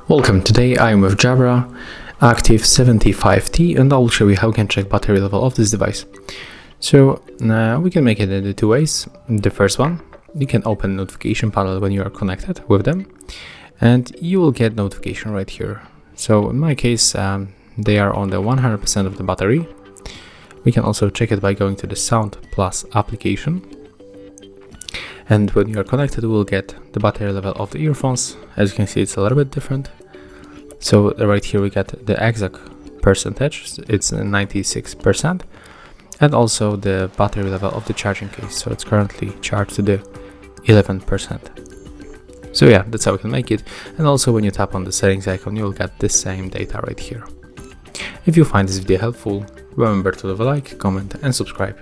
Welcome, today I am with JABRA Active 75T and I will show you how you can check battery level of this device. So we can make it in two ways. The first one, you can open notification panel when you are connected with them and you will get notification right here. So in my case, they are on the 100% of the battery. We can also check it by going to the Sound Plus application. And when you are connected, we will get the battery level of the earphones. As you can see, it's a little bit different. So right here we get the exact percentage, it's 96%, and also the battery level of the charging case. So it's currently charged to the 11%. So yeah, that's how we can make it. And also when you tap on the settings icon, you'll get the same data right here. If you find this video helpful, remember to leave a like, comment and subscribe.